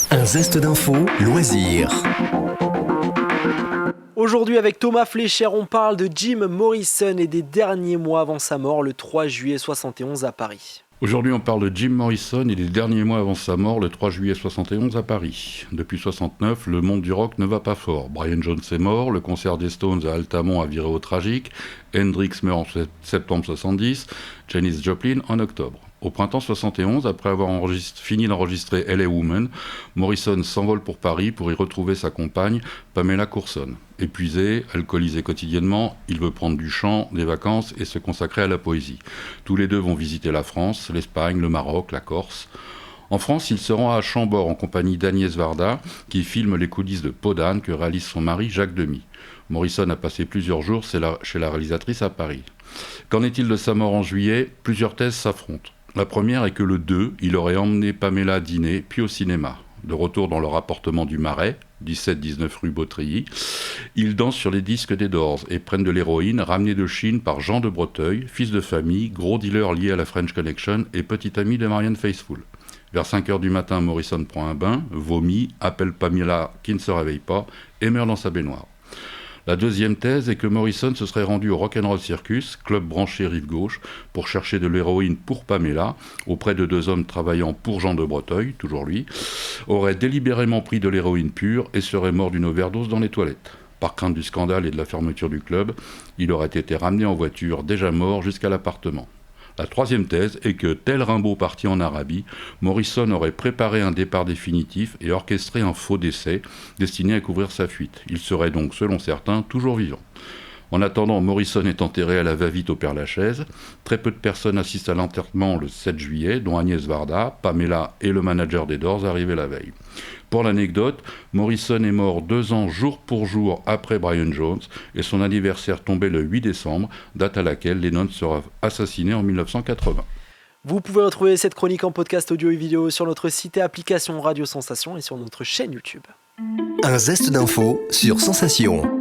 Un zeste d'info, loisirs. Aujourd'hui avec Thomas Fléchère, on parle de Jim Morrison et des derniers mois avant sa mort le 3 juillet 71 à Paris. Aujourd'hui, on parle de Jim Morrison et des derniers mois avant sa mort, le 3 juillet 71 à Paris. Depuis 69, le monde du rock ne va pas fort. Brian Jones est mort, le concert des Stones à Altamont a viré au tragique, Hendrix meurt en septembre 70, Janis Joplin en octobre. Au printemps 71, après avoir fini d'enregistrer L.A. Woman, Morrison s'envole pour Paris pour y retrouver sa compagne, Pamela Courson. Épuisé, alcoolisé quotidiennement, il veut prendre du chant, des vacances et se consacrer à la poésie. Tous les deux vont visiter la France, l'Espagne, le Maroc, la Corse. En France, il se rend à Chambord en compagnie d'Agnès Varda, qui filme les coulisses de Peau d'âne que réalise son mari Jacques Demy. Morrison a passé plusieurs jours chez la réalisatrice à Paris. Qu'en est-il de sa mort en juillet ? Plusieurs thèses s'affrontent. La première est que le 2, il aurait emmené Pamela dîner, puis au cinéma. De retour dans leur appartement du Marais, 17-19 rue Beautreilly, ils dansent sur les disques des Doors et prennent de l'héroïne ramenée de Chine par Jean de Breteuil, fils de famille, gros dealer lié à la French Connection et petit ami de Marianne Faithfull. Vers 5h du matin, Morrison prend un bain, vomit, appelle Pamela qui ne se réveille pas et meurt dans sa baignoire. La deuxième thèse est que Morrison se serait rendu au Rock'n'Roll Circus, club branché rive gauche, pour chercher de l'héroïne pour Pamela, auprès de deux hommes travaillant pour Jean de Breteuil, toujours lui, aurait délibérément pris de l'héroïne pure et serait mort d'une overdose dans les toilettes. Par crainte du scandale et de la fermeture du club, il aurait été ramené en voiture, déjà mort, jusqu'à l'appartement. La troisième thèse est que, tel Rimbaud parti en Arabie, Morrison aurait préparé un départ définitif et orchestré un faux décès destiné à couvrir sa fuite. Il serait donc, selon certains, toujours vivant. En attendant, Morrison est enterré à la va-vite au Père-Lachaise. Très peu de personnes assistent à l'enterrement le 7 juillet, dont Agnès Varda, Pamela et le manager des Doors arrivés la veille. Pour l'anecdote, Morrison est mort 2 ans jour pour jour après Brian Jones et son anniversaire tombait le 8 décembre, date à laquelle Lennon sera assassiné en 1980. Vous pouvez retrouver cette chronique en podcast audio et vidéo sur notre site et application Radio Sensation et sur notre chaîne YouTube. Un zeste d'info sur Sensation.